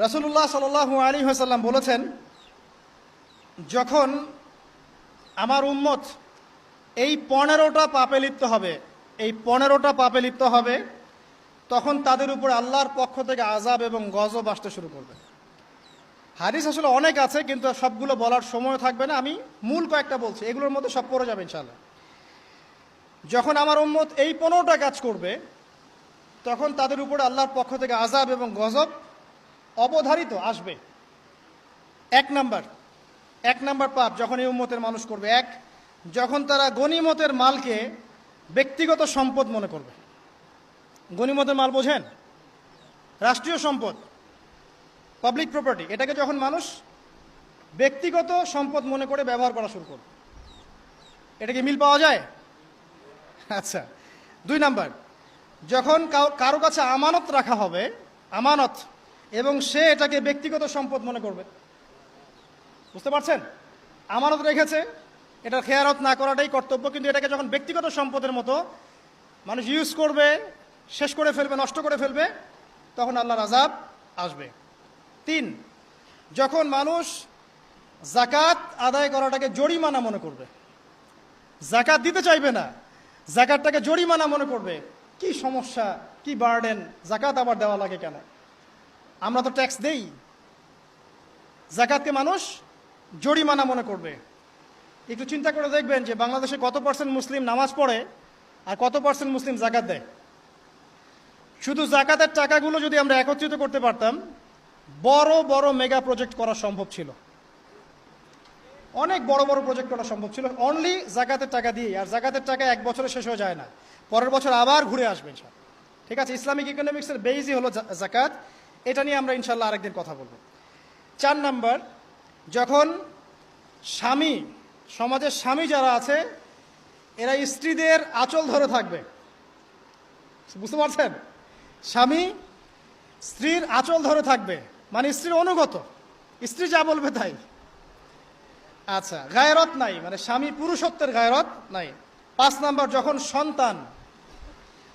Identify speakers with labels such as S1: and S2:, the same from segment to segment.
S1: রাসূলুল্লাহ সাল্লাল্লাহু আলাইহি ওয়াসাল্লাম বলেছেন, যখন আমার উম্মত এই 15টা পাপে লিপ্ত হবে, তখন তাদের উপর আল্লাহর পক্ষ থেকে আযাব এবং গজব আসতে শুরু করবে। হাদিস আসলে অনেক আছে, কিন্তু সবগুলো বলার সময় থাকবে না। আমি মূল কয়েকটা বলছি, এগুলোর মধ্যে সব পড়ে যাবে ইনশাআল্লাহ। যখন আমার উম্মত এই 15টা কাজ করবে, তখন তাদের উপরে আল্লাহর পক্ষ থেকে আযাব এবং গজব অবধারিত আসবে। এক নাম্বার পাপ যখন এই উম্মতের মানুষ করবে, যখন তারা গনিমতের মালকে ব্যক্তিগত সম্পদ মনে করবে। গনিমতের মাল বোঝেন? রাষ্ট্রীয় সম্পদ, পাবলিক প্রপার্টি, এটাকে যখন মানুষ ব্যক্তিগত সম্পদ মনে করে ব্যবহার করা শুরু করবে। এটা কি মিল পাওয়া যায়? আচ্ছা। 2 নাম্বার, যখন কারো কাছে আমানত রাখা হবে, আমানত, এবং সে এটাকে ব্যক্তিগত সম্পদ মনে করবে। বুঝতে পারছেন? আমানত রেখেছে, এটার খেয়ানত না করাটাই কর্তব্য, কিন্তু এটাকে যখন ব্যক্তিগত সম্পদের মতো মানুষ ইউজ করবে, শেষ করে ফেলবে, নষ্ট করে ফেলবে, তখন আল্লাহর আযাব আসবে। 3, যখন মানুষ যাকাত আদায় করাটাকে জরিমানা মনে করবে, যাকাত দিতে চাইবে না, যাকাতটাকে জরিমানা মনে করবে। কি সমস্যা, কি বার্ডেন, যাকাত আবার দেওয়া লাগে কেন? আমরা তো ট্যাক্স দেই। যাকাতকে মানুষ জরিমানা মনে করবে। একটু চিন্তা করে দেখবেন যে বাংলাদেশে কত % মুসলিম নামাজ পড়ে আর কত % মুসলিম যাকাত দেয়। শুধু যাকাতের টাকাগুলো যদি আমরা একত্রিত করতে পারতাম, বড় বড় মেগা প্রজেক্ট করা সম্ভব ছিল। অনেক বড় বড় প্রজেক্ট করা সম্ভব ছিল অনলি যাকাতের টাকা দিয়ে। আর যাকাতের টাকা এক বছরে শেষ হয়ে যায় না, পরের বছর আবার ঘুরে আসবে ইনশাআল্লাহ। ঠিক আছে? ইসলামিক ইকোনমিক্সের বেইজই হলো যাকাত। এটা নিয়ে আমরা ইনশাআল্লাহ আরেকদিন কথা বলবো। 4 নাম্বার, যখন স্বামী, সমাজের স্বামী যারা আছে, এরা স্ত্রীদের আঁচল ধরে থাকবে। বুঝতে পারছেন? স্বামী স্ত্রীর আঁচল ধরে থাকবে, মানে স্ত্রীর অনুগত, স্ত্রী যা বলবে তাই। আচ্ছা, গায়রত নাই, মানে স্বামী পুরুষত্বের গায়রত নাই। 5 নাম্বার, যখন সন্তান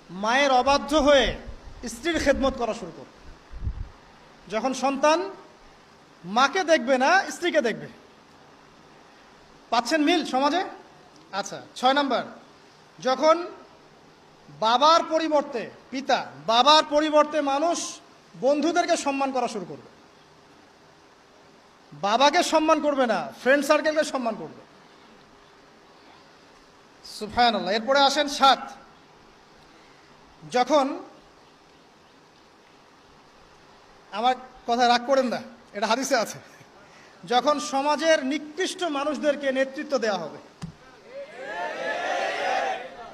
S1: মায়ের অবাধ্য হয়ে স্ত্রীর খেদমত করা শুরু করবে। যখন সন্তান মাকে দেখবে না, স্ত্রীকে দেখবে। পাচ্ছেন মিল সমাজে? আচ্ছা। 6 নাম্বার, যখন বাবার পরিবর্তে, বাবার পরিবর্তে মানুষ বন্ধুদেরকে সম্মান করা শুরু করবে। বাবাকে সম্মান করবে না, ফ্রেন্ড সার্কেলকে সম্মান করবে। সুবহানাল্লাহ। এরপরে আসেন 7, যখন, আমার কথা রাগ করেন না, এটা হাদিসে আছে, যখন সমাজের নিকৃষ্ট মানুষদেরকে নেতৃত্ব দেওয়া হবে।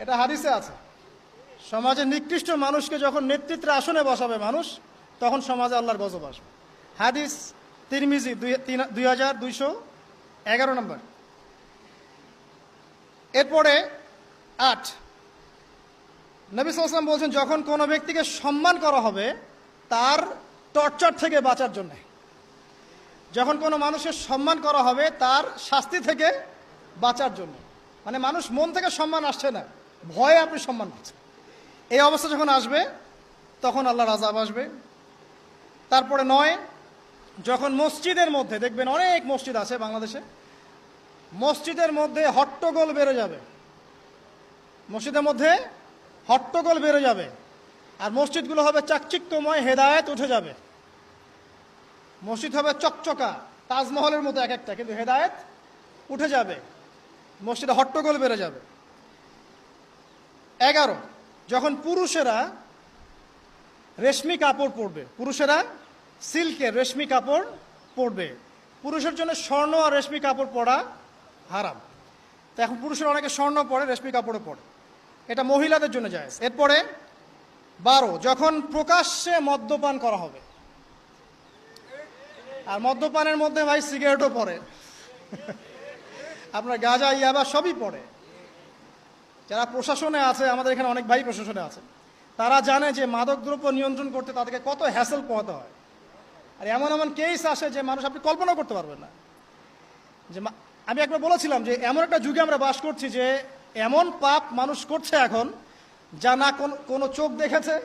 S1: এটা হাদিসে আছে। সমাজের নিকৃষ্ট মানুষকে যখন নেতৃত্বের আসনে বসাবে মানুষ, তখন সমাজে আল্লাহর গজব আসবে। হাদিস তিরমিজি 2211 নম্বর। এরপরে 8, নবী সাল্লাল্লাহু আলাইহি ওয়াসাল্লাম বলছেন, যখন কোনো ব্যক্তিকে সম্মান করা হবে তার টর্চার থেকে বাঁচার জন্য। যখন কোনো মানুষের সম্মান করা হবে তার শাস্তি থেকে বাঁচার জন্য, মানে মানুষ মন থেকে সম্মান আসছে না, ভয়ে আপনি সম্মান পাচ্ছেন। এই অবস্থা যখন আসবে, তখন আল্লাহর আযাব আসবে। তারপরে 9, যখন মসজিদের মধ্যে, দেখবেন অনেক মসজিদ আছে বাংলাদেশে, মসজিদের মধ্যে হট্টগোল বেড়ে যাবে। মসজিদের মধ্যে হট্টগোল বেড়ে যাবে, আর মসজিদগুলো হবে চাকচিক্যময়, হেদায়েত উঠে যাবে। মসজিদ হবে চকচকা, তাজমহলের মতো এক একটা, কিন্তু হেদায়েত উঠে যাবে। মসজিদে হট্টগোল বেড়ে যাবে। 11, যখন পুরুষেরা রেশমি কাপড় পরবে, পুরুষেরা সিল্কের রেশমি কাপড় পরবে। পুরুষের জন্য স্বর্ণ আর রেশমি কাপড় পরা হারাম। তো এখন পুরুষের অনেকে স্বর্ণ পরে, রেশমি কাপড়ও পরে, এটা মহিলাদের জন্য জায়েজ। এরপরে 12, যখন প্রকাশ্যে মদ্যপান করা হবে। আর মদ্যপানের মধ্যে ভাই সিগারেটও পড়ে, আপনার গাঁজা, ইয়াবা সবই পড়ে। যারা প্রশাসনে আছে, আমাদের এখানে অনেক ভাই প্রশাসনে আছে, তারা জানে যে মাদকদ্রব্য নিয়ন্ত্রণ করতে তাদেরকে কত হ্যাসেল পোহাতে হয়। আর এমন এমন কেস আসে যে মানুষ আপনি কল্পনা করতে পারবেন না। যে আমি একবার বলেছিলাম যে এমন একটা যুগে আমরা বাস করছি যে এমন পাপ মানুষ করছে এখন, যা না কোনো চোখ দেখেছে,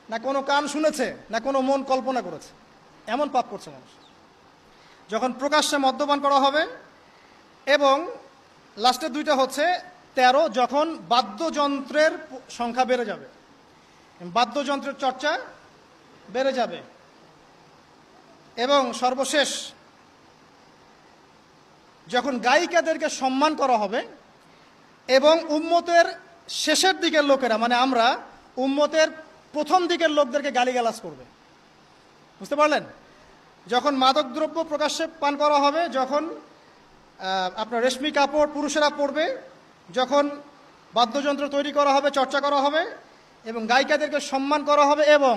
S1: না কোনো কান শুনেছে, না কোনো মন কল্পনা করেছে। এমন পাপ করছে মানুষ। যখন প্রকাশ্যে মদ্যপান করা হবে, এবং লাস্টের দুইটা হচ্ছে 13, যখন বাদ্যযন্ত্রের সংখ্যা বেড়ে যাবে, বাদ্যযন্ত্রের চর্চা বেড়ে যাবে, এবং সর্বশেষ যখন গায়িকাদেরকে সম্মান করা হবে, এবং উম্মতের শেষের দিকের লোকেরা, মানে আমরা উম্মতের প্রথম দিকের লোকদেরকে গালিগালাজ করবে। বুঝতে পারলেন? যখন মাদকদ্রব্য প্রকাশ্যে পান করা হবে, যখন আপনার রেশমি কাপড় পুরুষেরা পরবে, যখন বাদ্যযন্ত্র তৈরি করা হবে, চর্চা করা হবে, এবং গায়িকাদেরকে সম্মান করা হবে, এবং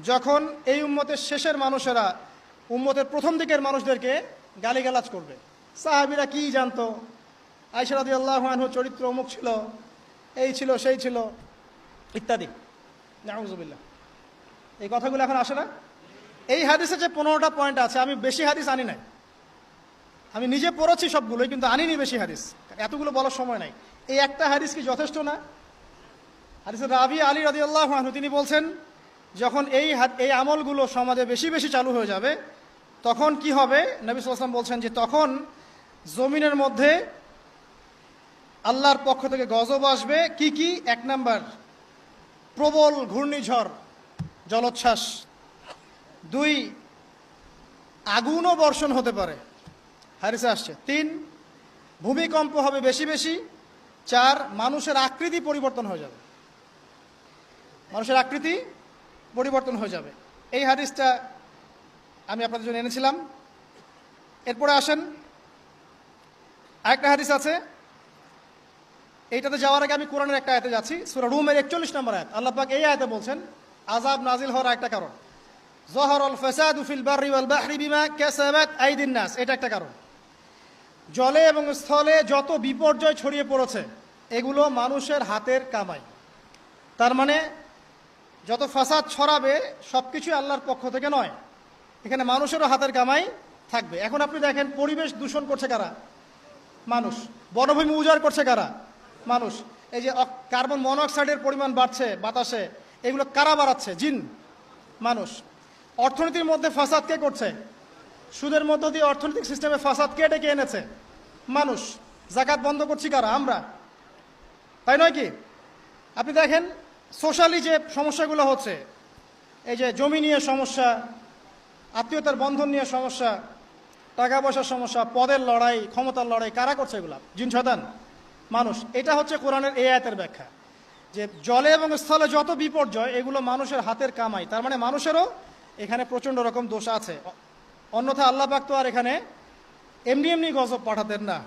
S1: যখন এই উম্মতের শেষের মানুষেরা উম্মতের প্রথম দিকের মানুষদেরকে গালিগালাজ করবে। সাহাবীরা কি জানতো, আয়েশা রাদিয়াল্লাহু আনহা চরিত্র অমুক ছিল, এই ছিল, সেই ছিল, ইত্যাদি। নাউযুবিল্লাহ। এই কথাগুলো এখন আসে না? এই হাদিসে যে 15টা পয়েন্ট আছে, আমি বেশি হাদিস আনি নাই, আমি নিজে পড়েছি সবগুলোই, কিন্তু আনিনি বেশি হাদিস, এতগুলো বলার সময় নাই। এই একটা হাদিস কি যথেষ্ট না? হাদিসের রাবি আলী রাদিয়াল্লাহু আনহু তিনি বলছেন, যখন এই আমলগুলো সমাজে বেশি বেশি চালু হয়ে যাবে, তখন কি হবে? নবী সাল্লাল্লাহু আলাইহি ওয়াসাল্লাম বলছেন যে তখন জমিনের মধ্যে আল্লাহর পক্ষ থেকে গজব আসবে। কি কি? 1 নাম্বার, প্রবল ঘূর্ণিঝড়, জলোচ্ছ্বাস। 2, আগুনও বর্ষণ হতে পারে, হাদিসে আসছে। 3, ভূমিকম্প হবে বেশি বেশি। 4, মানুষের আকৃতি পরিবর্তন হয়ে যাবে, মানুষের আকৃতি পরিবর্তন হয়ে যাবে। এই হাদিসটা আমি আপনাদের জন্য এনেছিলাম। এরপরে আসেন, আরেকটা হাদিস আছে, এইটাতে যাওয়ার আগে আমি কোরআনের একটা আয়াতে যাচ্ছি। সূরা রুমের 41 নম্বর আয়াত। আল্লাহ পাক এই আয়াতে বলছেন আযাব নাজিল হওয়ার একটা কারণ, যাহারাল ফাসাদু ফিল বাররি ওয়াল বাহরি বিমা কাসাবাত আইদিন নাস, এটা একটা কারণ। জলে এবং স্থলে যত বিপর্যয় ছড়িয়ে পড়েছে, এগুলো মানুষের হাতের কামাই। তার মানে যত ফাসাদ ছড়াবে সবকিছুই আল্লাহর পক্ষ থেকে নয়, এখানে মানুষেরও হাতের কামাই থাকবে। এখন আপনি দেখেন, পরিবেশ দূষণ করছে কারা? মানুষ। বনভূমি উজাড় করছে কারা? মানুষ। এই যে কার্বন মনোঅক্সাইডের পরিমাণ বাড়ছে বাতাসে, এগুলো কারা বাড়াচ্ছে? জিন, মানুষ। অর্থনীতির মধ্যে ফাসাদ কে করছে? সুদের মধ্য দিয়ে অর্থনৈতিক সিস্টেমে ফাসাদ কে ডেকে এনেছে? মানুষ। যাকাত বন্ধ করছি কারা? আমরা, তাই নয় কি? আপনি দেখেন সোশ্যালি যে সমস্যাগুলো হচ্ছে, এই যে জমি নিয়ে সমস্যা, আত্মীয়তার বন্ধন নিয়ে সমস্যা, টাকা পয়সার সমস্যা, পদের লড়াই, ক্ষমতার লড়াই, কারা করছে এগুলা? জিন শয়তান, মানুষ। এটা হচ্ছে কোরআনের এই আয়াতের ব্যাখ্যা, যে জলে এবং স্থলে যত বিপর্যয়, এগুলো মানুষের হাতের কামাই। তার মানে মানুষেরও এখানে প্রচণ্ড রকম দোষ আছে, অন্যথা আল্লাহ পাক তো আর এখানে এমনি এমনি গজব পাঠাতেন না।